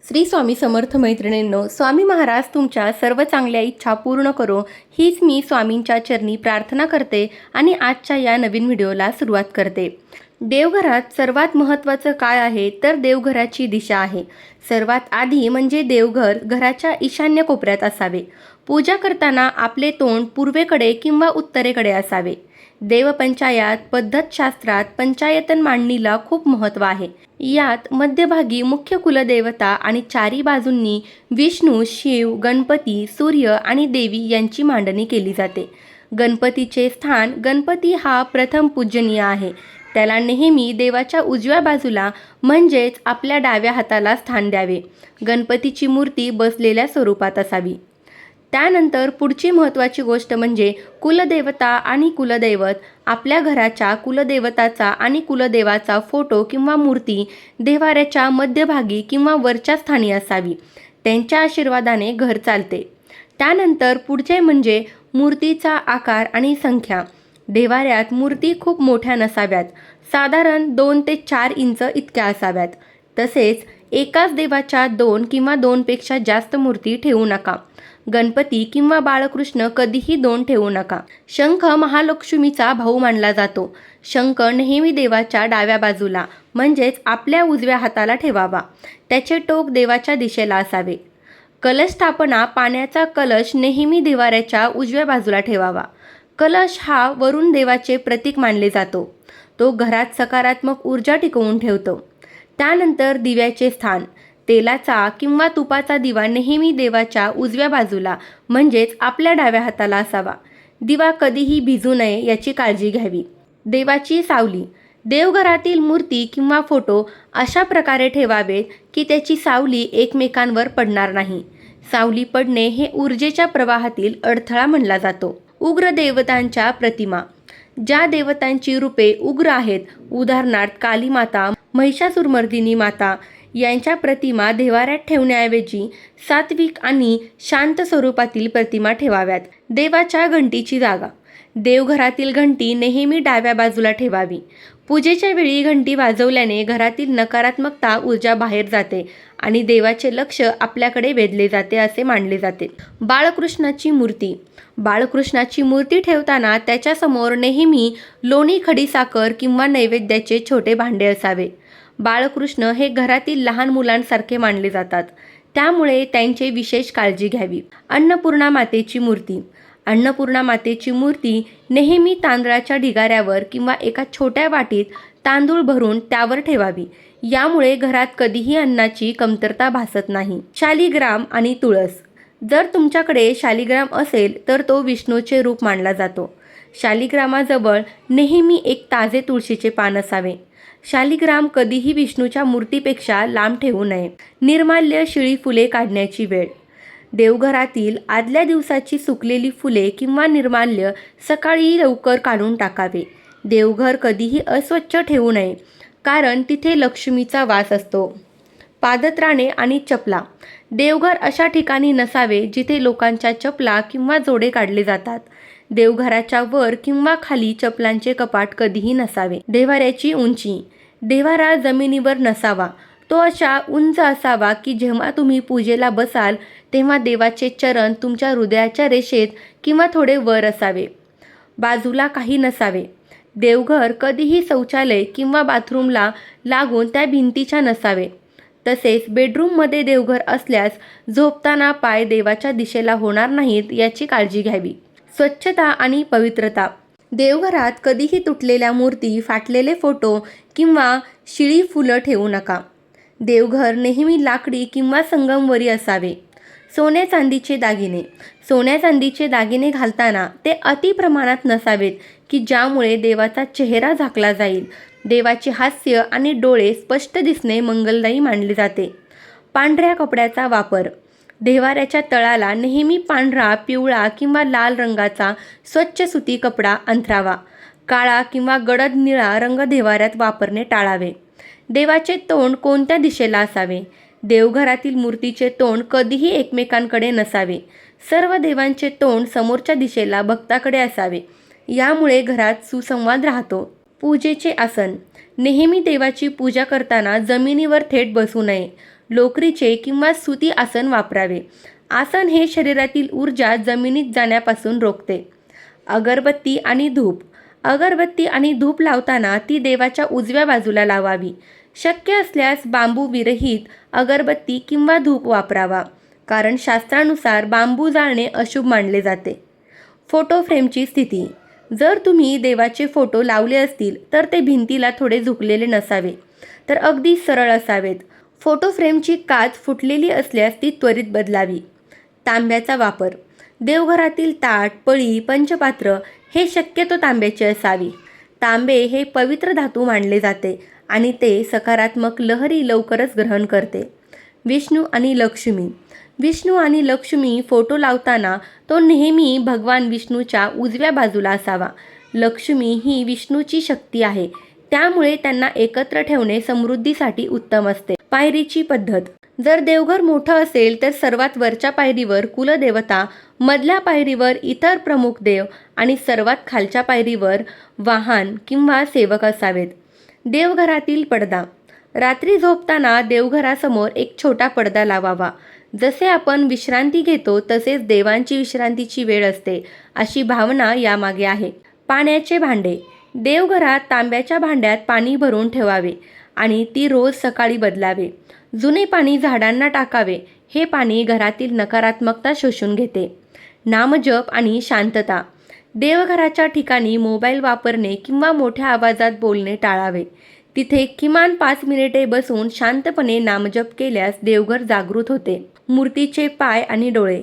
श्री स्वामी समर्थ मैत्रिणींनो, स्वामी महाराज तुमच्या सर्व चांगल्या इच्छा पूर्ण करो हीच मी स्वामींच्या चरणी प्रार्थना करते आणि आजच्या या नवीन व्हिडिओला सुरुवात करते. देवघरात सर्वात महत्त्वाचं काय आहे तर देवघराची दिशा आहे. सर्वात आधी म्हणजे देवघर घराच्या ईशान्य कोपऱ्यात असावे. पूजा करताना आपले तोंड पूर्वेकडे किंवा उत्तरेकडे असावे. देवपंचायत पद्धतशास्त्रात पंचायतन मांडणीला खूप महत्त्व आहे. यात मध्यभागी मुख्य कुलदेवता आणि चारी बाजूंनी विष्णू, शिव, गणपती, सूर्य आणि देवी यांची मांडणी केली जाते. गणपतीचे स्थान गणपती हा प्रथम पूजनीय आहे. त्याला नेहमी देवाच्या उजव्या बाजूला म्हणजेच आपल्या डाव्या हाताला स्थान द्यावे. गणपतीची मूर्ती बसलेल्या स्वरूपात असावी. त्यानंतर पुढची महत्त्वाची गोष्ट म्हणजे कुलदेवता आणि कुलदैवत. आपल्या घराच्या कुलदेवताचा आणि कुलदेवाचा फोटो किंवा मूर्ती देव्हाऱ्याच्या मध्यभागी किंवा वरच्या स्थानी असावी. त्यांच्या आशीर्वादाने घर चालते. त्यानंतर पुढचे म्हणजे मूर्तीचा आकार आणि संख्या. देव्हाऱ्यात मूर्ती खूप मोठ्या नसाव्यात. साधारण 2 ते 4 इंच इतक्या असाव्यात. तसेच एकाच देवाच्या 2 किंवा 2पेक्षा जास्त मूर्ती ठेवू नका. गणपती किंवा बाळकृष्ण कधीही 2 ठेवू नका. शंख महालक्ष्मीचा भाऊ मानला जातो. शंख नेहमी देवाच्या डाव्या बाजूला म्हणजेच आपल्या उजव्या हाताला ठेवावा. त्याचे टोक देवाच्या दिशेला असावे. कलश स्थापना पाण्याचा कलश नेहमी देव्हाऱ्याच्या उजव्या बाजूला ठेवावा. कलश हा वरुण देवाचे प्रतीक मानले जातो. तो घरात सकारात्मक ऊर्जा टिकवून ठेवतो. त्यानंतर दिव्याचे स्थान. तेलाचा किंवा तुपाचा दिवा नेहमी देवाच्या उजव्या बाजूला म्हणजेच आपल्या डाव्या हाताला असावा. दिवा कधीही भिजू नये याची काळजी घ्यावी. देवाची सावली. देवघरातील मूर्ती किंवा फोटो अशा प्रकारे ठेवावेत की त्याची सावली एकमेकांवर पडणार नाही. सावली पडणे हे ऊर्जेच्या प्रवाहातील अडथळा मानला जातो. उग्र देवतांच्या प्रतिमा. ज्या देवतांची रूपे उग्र आहेत, उदाहरणार्थ काली माता, महिषासुरमर्दिनी माता यांच्या प्रतिमा देव्हाऱ्यात ठेवण्याऐवजी सात्विक आणि शांत स्वरूपातील प्रतिमा ठेवाव्यात. देवाच्या घंटीची जागा. देवघरातील घंटी नेहमी डाव्या बाजूला ठेवावी. पूजेच्या वेळी घंटी वाजवल्याने घरातील नकारात्मकता ऊर्जा बाहेर जाते आणि देवाचे लक्ष आपल्याकडे वेधले जाते असे मानले जाते. बाळकृष्णाची मूर्ती. बाळकृष्णाची मूर्ती ठेवताना त्याच्यासमोर नेहमी लोणी, खडीसाखर किंवा नैवेद्याचे छोटे भांडे असावे. बाळकृष्ण हे घरातील लहान मुलांसारखे मानले जातात, त्यामुळे त्यांची विशेष काळजी घ्यावी. अन्नपूर्णा मातेची मूर्ती. अन्नपूर्णा मातेची मूर्ती नेहमी तांदळाच्या ढिगाऱ्यावर किंवा एका छोट्या वाटीत तांदूळ भरून त्यावर ठेवावी. यामुळे घरात कधीही अन्नाची कमतरता भासत नाही. शालिग्राम आणि तुळस. जर तुमच्याकडे शालिग्राम असेल तर तो विष्णूचे रूप मानला जातो. शालिग्रामाजवळ नेहमी एक ताजे तुळशीचे पान असावे. शालिग्राम कधीही विष्णूच्या मूर्तीपेक्षा लांब ठेवू नये. निर्माल्य, शिळी फुले काढण्याची वेळ. देवघरातील आदल्या दिवसाची सुकलेली फुले किंवा निर्माल्य सकाळी लवकर काढून टाकावे. देवघर कधीही अस्वच्छ ठेवू नये, कारण तिथे लक्ष्मीचा वास असतो. पादत्राणे आणि चपला. देवघर अशा ठिकाणी नसावे जिथे लोकांच्या चपला किंवा जोडे काढले जातात. देवघराच्या वर किंवा खाली चपलांचे कपाट कधीही नसावे. देव्हाऱ्याची उंची. देव्हारा जमिनीवर नसावा. तो अशा उंच असावा की जेव्हा तुम्ही पूजेला बसाल तेव्हा देवाचे चरण तुमच्या हृदयाच्या रेषेत किंवा थोडे वर असावे. बाजूला काही नसावे. देवघर कधीही शौचालय किंवा बाथरूमला लागून त्या भिंतीच्या नसावे. तसेच बेडरूममध्ये देवघर असल्यास झोपताना पाय देवाच्या दिशेला होणार नाहीत याची काळजी घ्यावी. स्वच्छता आणि पवित्रता. देवघरात कधीही तुटलेल्या मूर्ती, फाटलेले फोटो किंवा शिळी फुलं ठेवू नका. देवघर नेहमी लाकडी किंवा संगमरवरी असावे. सोन्या चांदीचे दागिने. सोन्या चांदीचे दागिने घालताना ते अति प्रमाणात नसावेत की ज्यामुळे देवाचा चेहरा झाकला जाईल. देवाचे हास्य आणि डोळे स्पष्ट दिसणे मंगलदायी मानले जाते. पांढऱ्या कपड्याचा वापर. देव्हाऱ्याच्या तळाला नेहमी पांढरा, पिवळा किंवा लाल रंगाचा स्वच्छ सुती कपडा अंथरावा. काळा किंवा गडद निळा रंग देव्हाऱ्यात वापरणे टाळावे. देवाचे तोंड कोणत्या दिशेला असावे. देवघरातील मूर्तीचे तोंड कधीही एकमेकांकडे नसावे. सर्व देवांचे तोंड समोरच्या दिशेला भक्ताकडे असावे. यामुळे घरात सुसंवाद राहतो. पूजेचे आसन. नेहमी देवाची पूजा करताना जमिनीवर थेट बसू नये. लोकरीचे किंवा सुती आसन वापरावे. आसन हे शरीरातील ऊर्जा जमिनीत जाण्यापासून रोखते. अगरबत्ती आणि धूप. अगरबत्ती आणि धूप लावताना ती देवाच्या उजव्या बाजूला लावावी. शक्य असल्यास बांबू विरहित अगरबत्ती किंवा धूप वापरावा, कारण शास्त्रानुसार बांबू जाळणे अशुभ मानले जाते. फोटो फ्रेमची स्थिती. जर तुम्ही देवाचे फोटो लावले असतील तर ते भिंतीला थोडे झुकलेले नसावे, तर अगदी सरळ असावेत. फोटो फ्रेमची काच फुटलेली असल्यास ती त्वरित बदलावी. तांब्याचा वापर. देवघरातील ताट, पळी, पंचपात्र हे शक्यतो तांब्याचे असावी. तांबे हे पवित्र धातू मानले जाते आणि ते सकारात्मक लहरी लवकरच ग्रहण करते. विष्णू आणि लक्ष्मी. विष्णू आणि लक्ष्मी फोटो लावताना तो नेहमी भगवान विष्णूच्या उजव्या बाजूला असावा. लक्ष्मी ही विष्णूची शक्ती आहे, त्यामुळे त्यांना एकत्र ठेवणे समृद्धीसाठी उत्तम असते. पायरीची पद्धत. जर देवघर मोठं असेल तर सर्वात वरच्या पायरीवर कुलदेवता, मधल्या पायरीवर इतर प्रमुख देव आणि सर्वात खालच्या पायरीवर वाहन किंवा सेवक असावेत. देवघरातील पडदा. रात्री झोपताना देवघरासमोर एक छोटा पडदा लावावा. जसे आपण विश्रांती घेतो तसेच देवांची विश्रांतीची वेळ असते, अशी भावना यामागे आहे. पाण्याचे भांडे. देवघरात तांब्याच्या भांड्यात पाणी भरून ठेवावे आणि ती रोज सकाळी बदलावे. जुने पाणी झाडांना टाकावे. हे पाणी घरातील नकारात्मकता शोषून घेते. नामजप आणि शांतता. देवघराच्या ठिकाणी मोबाईल वापरणे किंवा मोठ्या आवाजात बोलणे टाळावे. तिथे किमान 5 मिनिटे बसून शांतपणे नामजप केल्यास देवघर जागृत होते. मूर्तीचे पाय आणि डोळे.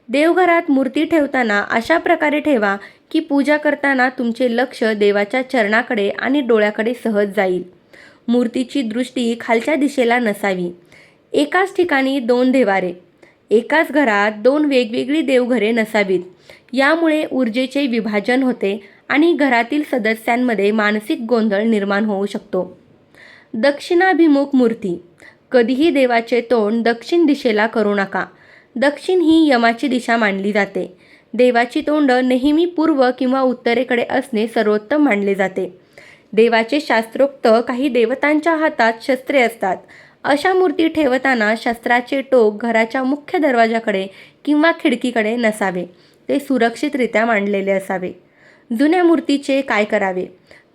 देवघरात मूर्ती ठेवताना अशा प्रकारे ठेवा की पूजा करताना तुमचे लक्ष देवाच्या चरणाकडे आणि डोळ्याकडे सहज जाईल. मूर्तीची दृष्टी खालच्या दिशेला नसावी. एकाच ठिकाणी 2 देवारे. एकाच घरात 2 वेगवेगळी देवघरे नसावीत. यामुळे ऊर्जेचे विभाजन होते आणि घरातील सदस्यांमध्ये मानसिक गोंधळ निर्माण होऊ शकतो. दक्षिणाभिमुख मूर्ती. कधीही देवाचे तोंड दक्षिण दिशेला करू नका. दक्षिण ही यमाची दिशा मानली जाते. देवाची तोंड नेहमी पूर्व किंवा उत्तरेकडे असणे सर्वोत्तम मानले जाते. देवाचे शास्त्रोक्त काही देवतांच्या हातात शस्त्रे असतात. अशा मूर्ती ठेवताना शस्त्राचे टोक घराच्या मुख्य दरवाजाकडे किंवा खिडकीकडे नसावे. ते सुरक्षितरित्या मांडलेले असावे. जुन्या मूर्तीचे काय करावे.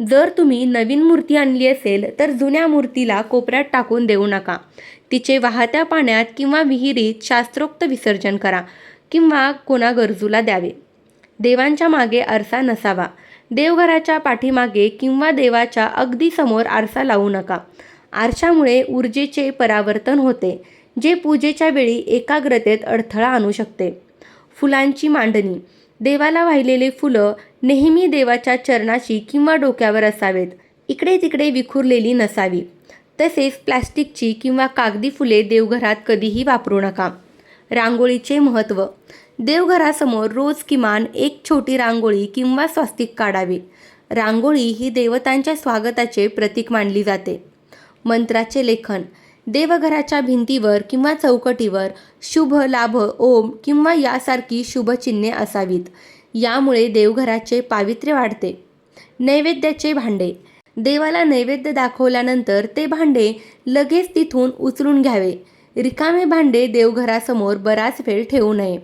जर तुम्ही नवीन मूर्ती आणली असेल तर जुन्या मूर्तीला कोपऱ्यात टाकून देऊ नका. तिचे वाहत्या पाण्यात किंवा विहिरीत शास्त्रोक्त विसर्जन करा किंवा कोणा गरजूला द्यावे. देवांच्या मागे आरसा नसावा. देवघराच्या पाठीमागे किंवा देवाच्या अगदी समोर आरसा लावू नका. आरशामुळे ऊर्जेचे परावर्तन होते, जे पूजेच्या वेळी एकाग्रतेत अडथळा आणू शकते. फुलांची मांडणी. देवाला वाहिलेले फुलं नेहमी देवाच्या चरणाशी किंवा डोक्यावर असावेत. इकडे तिकडे विखुरलेली नसावी. तसेच प्लॅस्टिकची किंवा कागदी फुले देवघरात कधीही वापरू नका. रांगोळीचे महत्त्व. देवघरासमोर रोज किमान एक छोटी रांगोळी किंवा स्वास्तिक काढावे. रांगोळी ही देवतांच्या स्वागताचे प्रतीक मानली जाते. मंत्राचे लेखन. देवघराच्या भिंतीवर किंवा चौकटीवर शुभ, लाभ, ओम किंवा यासारखी शुभचिन्हे असावीत. यामुळे देवघराचे पावित्र्य वाढते. नैवेद्याचे भांडे. देवाला नैवेद्य दाखवल्यानंतर ते भांडे लगेच तिथून उचलून घ्यावे. रिकामे भांडे देवघरासमोर बराच वेळ ठेवू नये.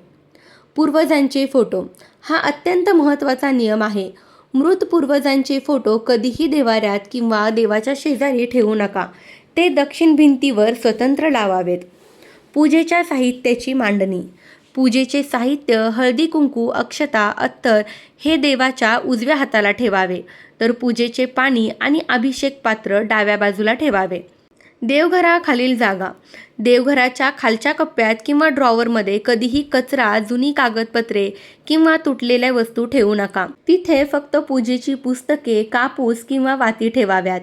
पूर्वजांचे फोटो. हा अत्यंत महत्त्वाचा नियम आहे. मृत पूर्वजांचे फोटो कधीही देवाऱ्यात किंवा देवाच्या शेजारी ठेवू नका. ते दक्षिण भिंतीवर स्वतंत्र लावावेत. पूजेच्या साहित्याची मांडणी. पूजेचे साहित्य हळदी कुंकू, अक्षता, अत्तर हे देवाच्या उजव्या हाताला ठेवावे, तर पूजेचे पाणी आणि अभिषेक पात्र डाव्या बाजूला ठेवावे. देवघराखालील जागा. देवघराच्या खालच्या कप्प्यात किंवा ड्रॉवरमध्ये कधीही कचरा, जुनी कागदपत्रे किंवा तुटलेल्या वस्तू ठेवू नका. तिथे फक्त पूजेची पुस्तके, कापूस किंवा वाती ठेवाव्यात.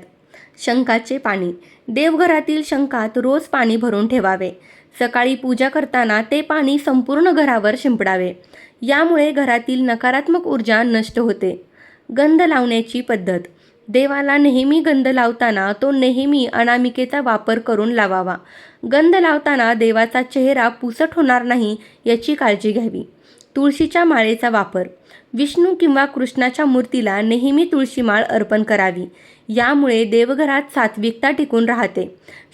शंखाचे पाणी. देवघरातील शंखात रोज पाणी भरून ठेवावे. सकाळी पूजा करताना ते पाणी संपूर्ण घरावर शिंपडावे. यामुळे घरातील नकारात्मक ऊर्जा नष्ट होते. गंध लावण्याची पद्धत. देवाला नेहमी गंध लावताना तो नेहमी अनामिकेचा वापर करून लावावा. गंध लावताना देवाचा चेहरा पुसट होणार नाही याची काळजी घ्यावी. तुळशीच्या माळेचा वापर. विष्णू किंवा कृष्णाच्या मूर्तीला नेहमी तुळशी माळ अर्पण करावी. यामुळे देवघरात सात्विकता टिकून राहते.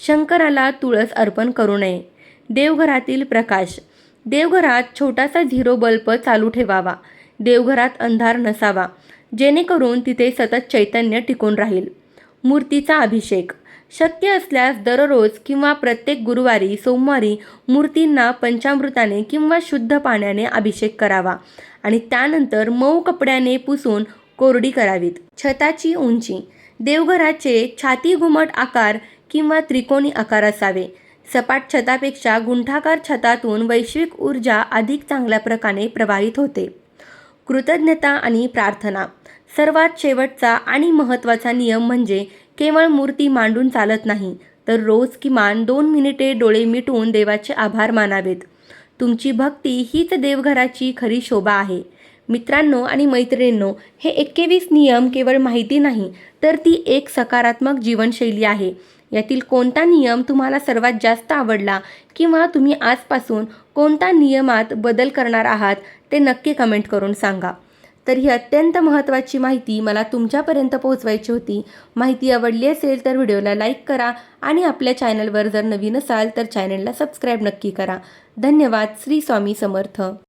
शंकराला तुळस अर्पण करू नये. देवघरातील प्रकाश. देवघरात छोटासा झिरो बल्ब चालू ठेवावा. देवघरात अंधार नसावा, जेणेकरून तिथे सतत चैतन्य टिकून राहील. मूर्तीचा अभिषेक. शक्य असल्यास दररोज किंवा प्रत्येक गुरुवारी सोमवारी मूर्तींना पंचामृताने किंवा शुद्ध पाण्याने अभिषेक करावा आणि त्यानंतर मऊ कपड्याने पुसून कोरडी करावीत. छताची उंची. देवघराचे छाती घुमट आकार किंवा त्रिकोणी आकार असावे. सपाट छतापेक्षा गुंठाकार छतातून वैश्विक ऊर्जा अधिक चांगल्या प्रकारे प्रवाहित होते. कृतज्ञता आणि प्रार्थना. सर्वात शेवटचा आणि महत्त्वाचा नियम म्हणजे केवळ मूर्ती मांडून चालत नाही, तर रोज किमान 2 मिनिटे डोळे मिटून देवाचे आभार मानावेत. तुमची भक्ती हीच देवघराची खरी शोभा आहे. मित्रांनो आणि मैत्रिणींनो, हे 21 नियम केवळ माहिती नाही, तर ती एक सकारात्मक जीवनशैली आहे. यातील कोणता नियम तुम्हाला सर्वात जास्त आवडला किंवा तुम्ही आजपासून कोणत्या नियमात बदल करणार आहात ते नक्की कमेंट करून सांगा. तर ही अत्यंत महत्त्वाची माहिती मला तुमच्यापर्यंत पोहोचवायची होती. माहिती आवडली असेल तर व्हिडिओला लाईक करा आणि आपल्या चॅनलवर जर नवीन असाल तर चॅनलला सबस्क्राईब नक्की करा. धन्यवाद. श्री स्वामी समर्थ.